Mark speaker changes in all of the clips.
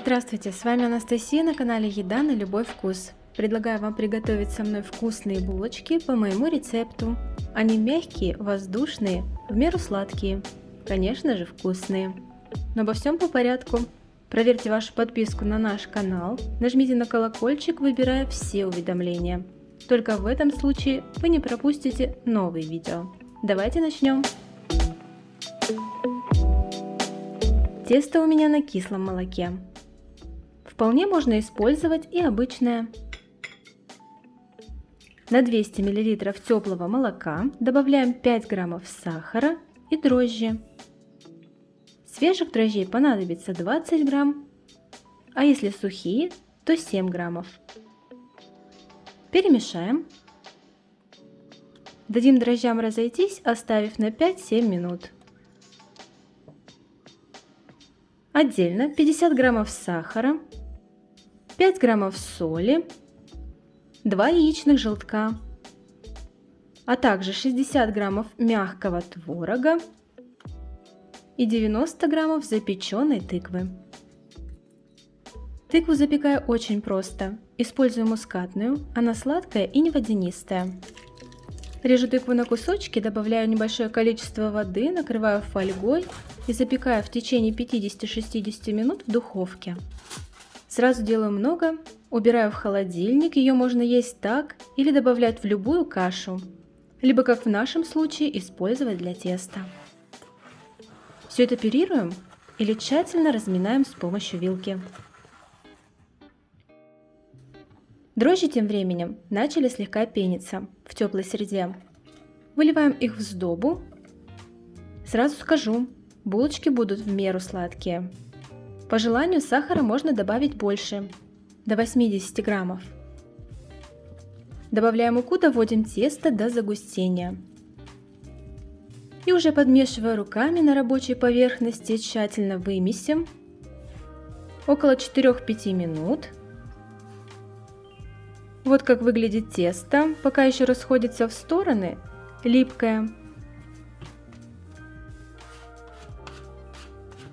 Speaker 1: Здравствуйте, с вами Анастасия на канале Еда на любой вкус. Предлагаю вам приготовить со мной вкусные булочки по моему рецепту. Они мягкие, воздушные, в меру сладкие, конечно же вкусные. Но обо всем по порядку. Проверьте вашу подписку на наш канал, нажмите на колокольчик, выбирая все уведомления. Только в этом случае вы не пропустите новые видео. Давайте начнем. Тесто у меня на кислом молоке. Вполне можно использовать и обычное. На 200 мл теплого молока добавляем 5 граммов сахара и дрожжи. Свежих дрожжей понадобится 20 грамм, а если сухие, то 7 граммов. Перемешаем. Дадим дрожжам разойтись, оставив на 5-7 минут. Отдельно 50 граммов сахара, 5 граммов соли, 2 яичных желтка, а также 60 граммов мягкого творога и 90 граммов запеченной тыквы. Тыкву запекаю очень просто. Использую мускатную, она сладкая и не водянистая. Режу тыкву на кусочки, добавляю небольшое количество воды, накрываю фольгой и запекаю в течение 50-60 минут в духовке. Сразу делаю много, убираю в холодильник, ее можно есть так или добавлять в любую кашу, либо, как в нашем случае, использовать для теста. Все это пюрируем или тщательно разминаем с помощью вилки. Дрожжи тем временем начали слегка пениться в теплой среде. Выливаем их в сдобу. Сразу скажу, булочки будут в меру сладкие. По желанию сахара можно добавить больше, до 80 граммов. Добавляем муку, доводим тесто до загустения. И уже подмешивая руками на рабочей поверхности, тщательно вымесим около 4-5 минут. Вот как выглядит тесто, пока еще расходится в стороны, липкое.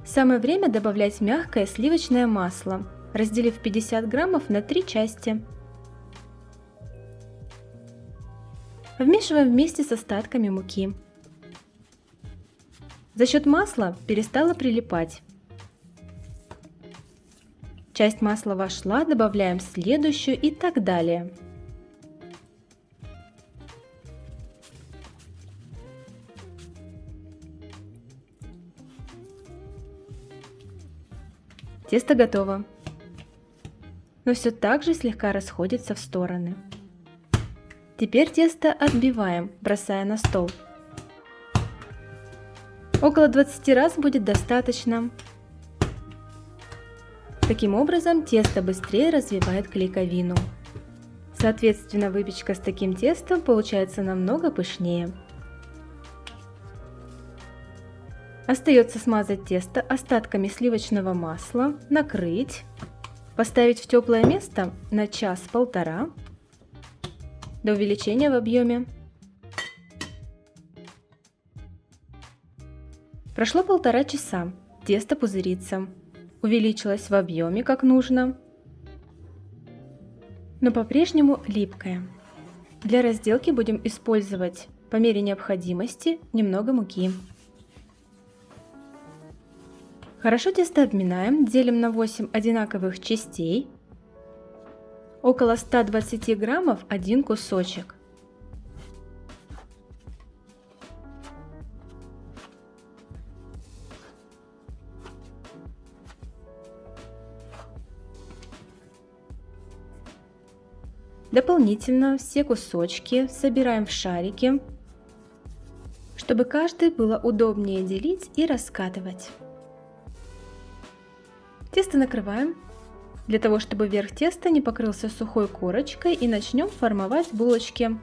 Speaker 1: Самое время добавлять мягкое сливочное масло, разделив 50 граммов на 3 части. Вмешиваем вместе с остатками муки. За счет масла перестало прилипать. Часть масла вошла, добавляем следующую и так далее. Тесто готово, но все так же слегка расходится в стороны. Теперь тесто отбиваем, бросая на стол. Около 20 раз будет достаточно. Таким образом, тесто быстрее развивает клейковину. Соответственно, выпечка с таким тестом получается намного пышнее. Остается смазать тесто остатками сливочного масла, накрыть, поставить в теплое место на час-полтора до увеличения в объеме. Прошло 1,5 часа, тесто пузырится. Увеличилась в объеме как нужно, но по-прежнему липкая. Для разделки будем использовать по мере необходимости немного муки. Хорошо тесто обминаем, делим на 8 одинаковых частей, около 120 граммов один кусочек. Дополнительно все кусочки собираем в шарики, чтобы каждый было удобнее делить и раскатывать. Тесто накрываем, для того чтобы верх теста не покрылся сухой корочкой, и начнем формовать булочки.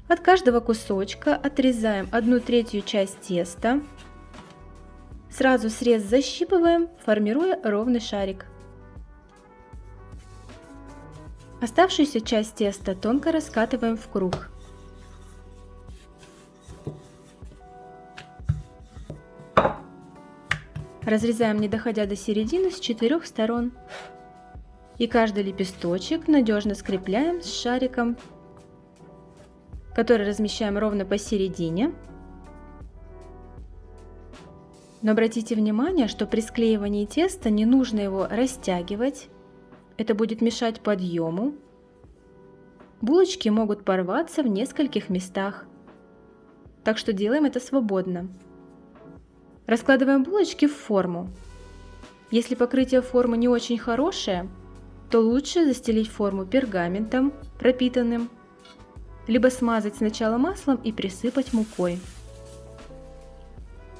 Speaker 1: От каждого кусочка отрезаем 1/3 часть теста. Сразу срез защипываем, формируя ровный шарик. Оставшуюся часть теста тонко раскатываем в круг. Разрезаем, не доходя до середины, с 4 сторон. И каждый лепесточек надежно скрепляем с шариком, который размещаем ровно посередине. Но обратите внимание, что при склеивании теста не нужно его растягивать. Это будет мешать подъему. Булочки могут порваться в нескольких местах. Так что делаем это свободно. Раскладываем булочки в форму. Если покрытие формы не очень хорошее, то лучше застелить форму пергаментом пропитанным, либо смазать сначала маслом и присыпать мукой.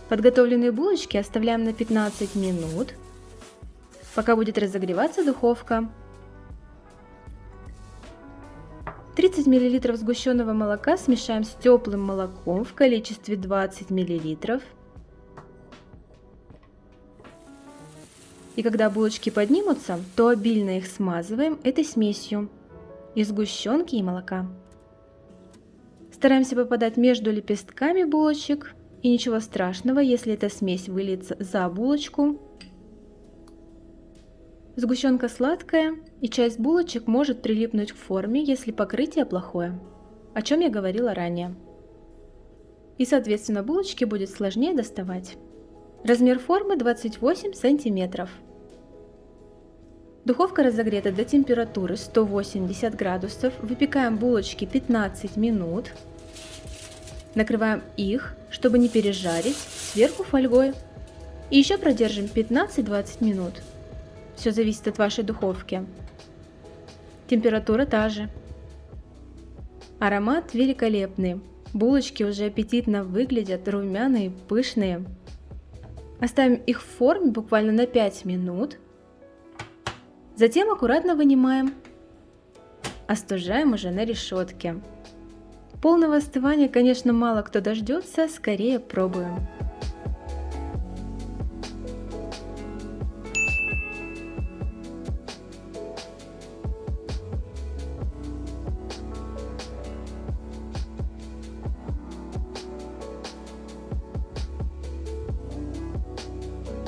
Speaker 1: Подготовленные булочки оставляем на 15 минут, пока будет разогреваться духовка. 30 мл сгущенного молока смешаем с теплым молоком в количестве 20 мл. И когда булочки поднимутся, то обильно их смазываем этой смесью из сгущенки и молока. Стараемся попадать между лепестками булочек, и ничего страшного, если эта смесь выльется за булочку. Сгущенка сладкая, и часть булочек может прилипнуть к форме, если покрытие плохое, о чем я говорила ранее. И, соответственно, булочки будет сложнее доставать. Размер формы 28 см. Духовка разогрета до температуры 180 градусов. Выпекаем булочки 15 минут. Накрываем их, чтобы не пережарить, сверху фольгой. И еще продержим 15-20 минут. Все зависит от вашей духовки. Температура та же. Аромат великолепный. Булочки уже аппетитно выглядят, румяные, пышные. Оставим их в форме буквально на 5 минут. Затем аккуратно вынимаем. Остужаем уже на решетке. Полного остывания, конечно, мало кто дождется, скорее пробуем.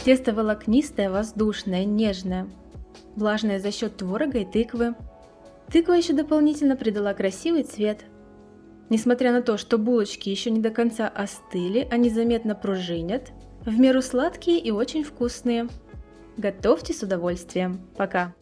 Speaker 1: Тесто волокнистое, воздушное, нежное, влажное за счет творога и тыквы. Тыква еще дополнительно придала красивый цвет. Несмотря на то, что булочки еще не до конца остыли, они заметно пружинят, в меру сладкие и очень вкусные. Готовьте с удовольствием. Пока!